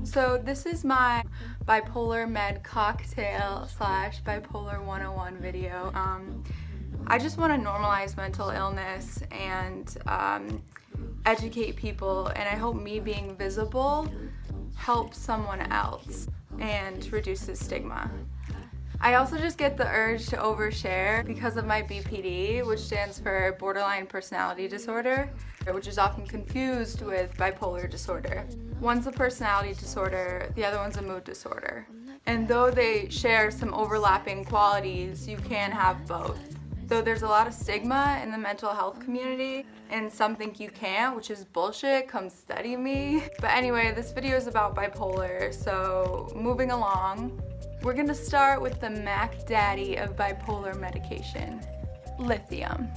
So this is my bipolar med cocktail / bipolar 101 video. I just want to normalize mental illness and educate people, and I hope me being visible helps someone else and reduces stigma. I also just get the urge to overshare because of my BPD, which stands for borderline personality disorder, which is often confused with bipolar disorder. One's a personality disorder, the other one's a mood disorder. And though they share some overlapping qualities, you can have both. Though there's a lot of stigma in the mental health community, and some think you can't, which is bullshit, come study me. But anyway, this video is about bipolar, so moving along. We're gonna start with the Mac Daddy of bipolar medication, lithium.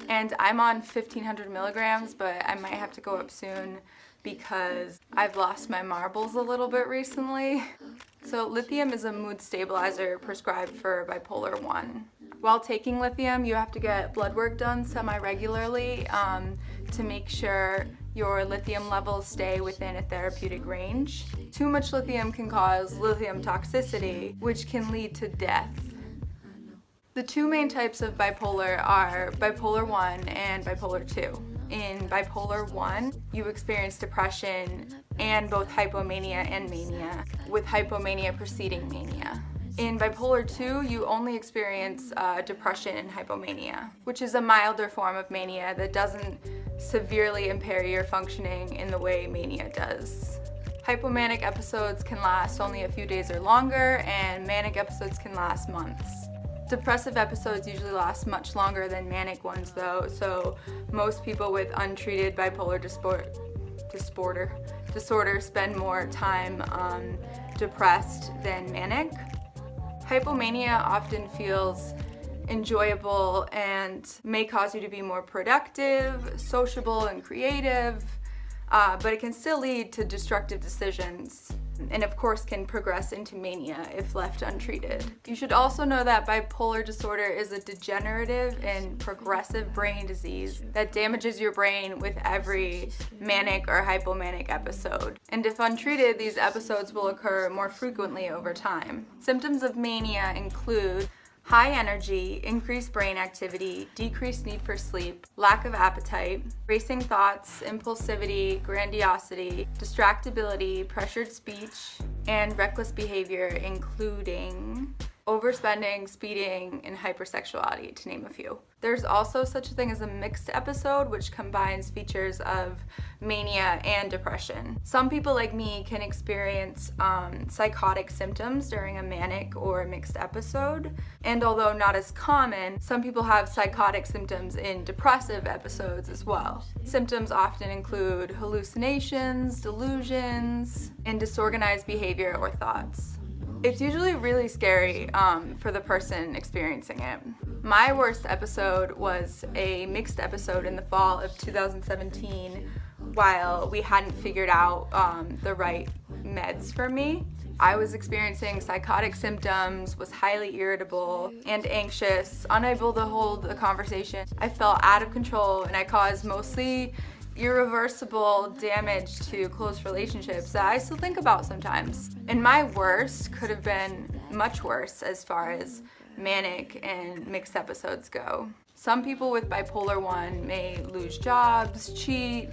And I'm on 1,500 milligrams, but I might have to go up soon because I've lost my marbles a little bit recently. So lithium is a mood stabilizer prescribed for bipolar 1. While taking lithium, you have to get blood work done semi-regularly to make sure your lithium levels stay within a therapeutic range. Too much lithium can cause lithium toxicity, which can lead to death. The two main types of bipolar are bipolar 1 and bipolar 2. In bipolar 1, you experience depression and both hypomania and mania, with hypomania preceding mania. In bipolar 2, you only experience depression and hypomania, which is a milder form of mania that doesn't severely impair your functioning in the way mania does. Hypomanic episodes can last only a few days or longer, and manic episodes can last months. Depressive episodes usually last much longer than manic ones though, so most people with untreated bipolar disorder spend more time depressed than manic. Hypomania often feels enjoyable and may cause you to be more productive, sociable, and creative, but it can still lead to destructive decisions, and of course can progress into mania if left untreated. You should also know that bipolar disorder is a degenerative and progressive brain disease that damages your brain with every manic or hypomanic episode. And if untreated, these episodes will occur more frequently over time. Symptoms of mania include high energy, increased brain activity, decreased need for sleep, lack of appetite, racing thoughts, impulsivity, grandiosity, distractibility, pressured speech, and reckless behavior, including overspending, speeding, and hypersexuality, to name a few. There's also such a thing as a mixed episode, which combines features of mania and depression. Some people like me can experience psychotic symptoms during a manic or mixed episode, and although not as common, some people have psychotic symptoms in depressive episodes as well. Symptoms often include hallucinations, delusions, and disorganized behavior or thoughts. It's usually really scary for the person experiencing it. My worst episode was a mixed episode in the fall of 2017 while we hadn't figured out the right meds for me. I was experiencing psychotic symptoms, was highly irritable and anxious, unable to hold a conversation. I felt out of control, and I caused mostly irreversible damage to close relationships that I still think about sometimes. And my worst could have been much worse as far as manic and mixed episodes go. Some people with bipolar 1 may lose jobs, cheat,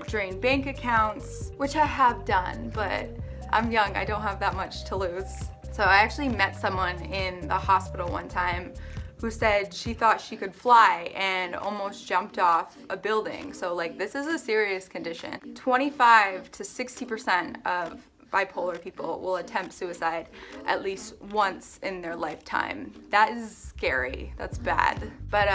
drain bank accounts, which I have done, but I'm young, I don't have that much to lose. So I actually met someone in the hospital one time who said she thought she could fly and almost jumped off a building. So like, this is a serious condition. 25 to 60% of bipolar people will attempt suicide at least once in their lifetime. That is scary, that's bad. But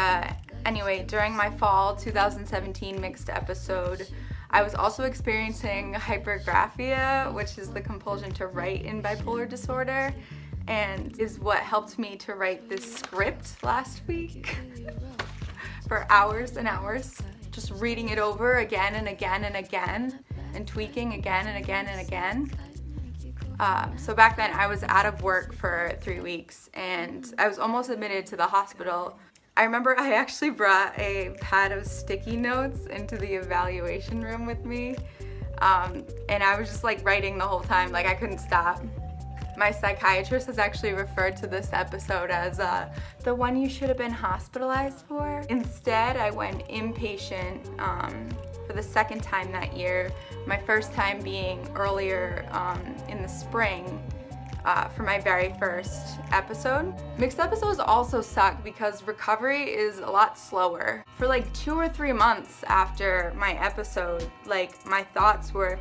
anyway, during my fall 2017 mixed episode, I was also experiencing hypergraphia, which is the compulsion to write in bipolar disorder, and is what helped me to write this script last week for hours and hours, just reading it over again and again and again, and tweaking again and again and again. So back then I was out of work for 3 weeks, and I was almost admitted to the hospital. I remember I actually brought a pad of sticky notes into the evaluation room with me, and I was just like writing the whole time, like I couldn't stop. My psychiatrist has actually referred to this episode as the one you should have been hospitalized for. Instead, I went inpatient for the second time that year, my first time being earlier in the spring for my very first episode. Mixed episodes also suck because recovery is a lot slower. For like 2 or 3 months after my episode, like my thoughts were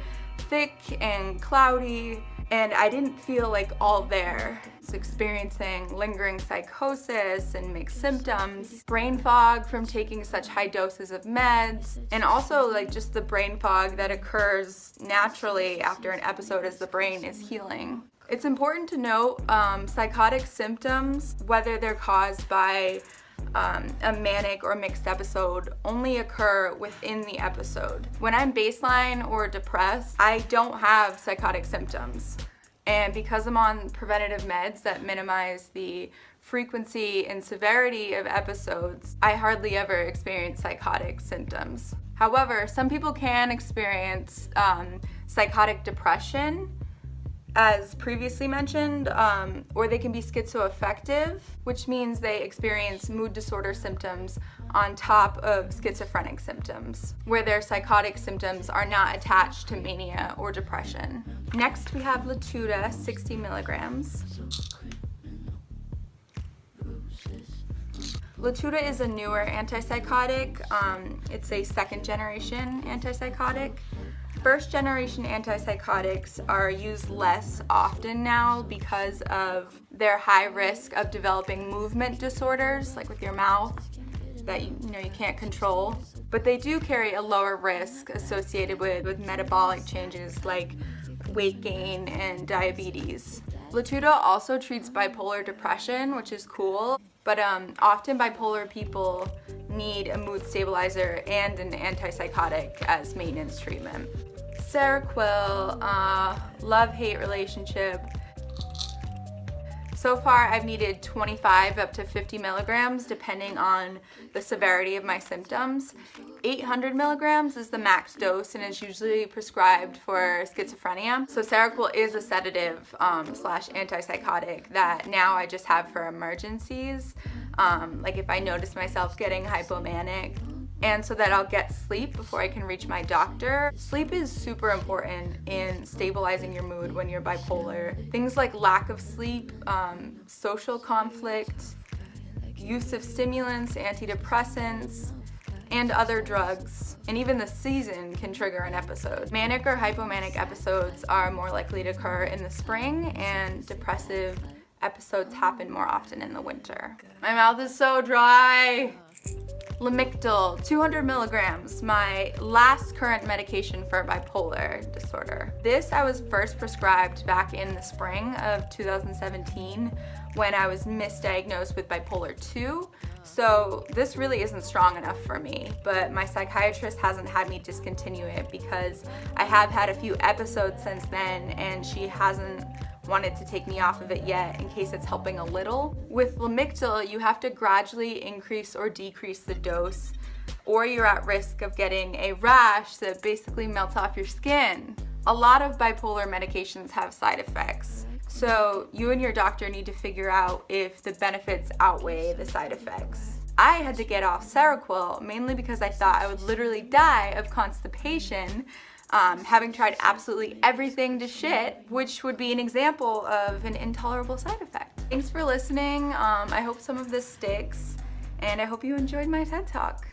thick and cloudy, and I didn't feel like all there. I was experiencing lingering psychosis and mixed symptoms, brain fog from taking such high doses of meds, and also like just the brain fog that occurs naturally after an episode as the brain is healing. It's important to note psychotic symptoms, whether they're caused by a manic or mixed episode, only occur within the episode. When I'm baseline or depressed, I don't have psychotic symptoms. And because I'm on preventative meds that minimize the frequency and severity of episodes, I hardly ever experience psychotic symptoms. However, some people can experience psychotic depression, as previously mentioned, or they can be schizoaffective, which means they experience mood disorder symptoms on top of schizophrenic symptoms, where their psychotic symptoms are not attached to mania or depression. Next, we have Latuda, 60 milligrams. Latuda is a newer antipsychotic. It's a second-generation antipsychotic. First-generation antipsychotics are used less often now because of their high risk of developing movement disorders, like with your mouth, that you can't control. But they do carry a lower risk associated with metabolic changes like weight gain and diabetes. Latuda also treats bipolar depression, which is cool, but often bipolar people need a mood stabilizer and an antipsychotic as maintenance treatment. Seroquel, love-hate relationship. So far, I've needed 25 up to 50 milligrams depending on the severity of my symptoms. 800 milligrams is the max dose and is usually prescribed for schizophrenia. So Seroquel is a sedative slash antipsychotic that now I just have for emergencies, like if I notice myself getting hypomanic, and so that I'll get sleep before I can reach my doctor. Sleep is super important in stabilizing your mood when you're bipolar. Things like lack of sleep, social conflict, use of stimulants, antidepressants, and other drugs, and even the season can trigger an episode. Manic or hypomanic episodes are more likely to occur in the spring, and depressive episodes happen more often in the winter. My mouth is so dry. Lamictal, 200 milligrams, my last current medication for bipolar disorder. This I was first prescribed back in the spring of 2017 when I was misdiagnosed with bipolar 2. So this really isn't strong enough for me, but my psychiatrist hasn't had me discontinue it because I have had a few episodes since then and she hasn't wanted to take me off of it yet in case it's helping a little. With Lamictal, you have to gradually increase or decrease the dose, or you're at risk of getting a rash that basically melts off your skin. A lot of bipolar medications have side effects, so you and your doctor need to figure out if the benefits outweigh the side effects. I had to get off Seroquel mainly because I thought I would literally die of constipation, having tried absolutely everything to shit, which would be an example of an intolerable side effect. Thanks for listening. I hope some of this sticks, and I hope you enjoyed my TED Talk.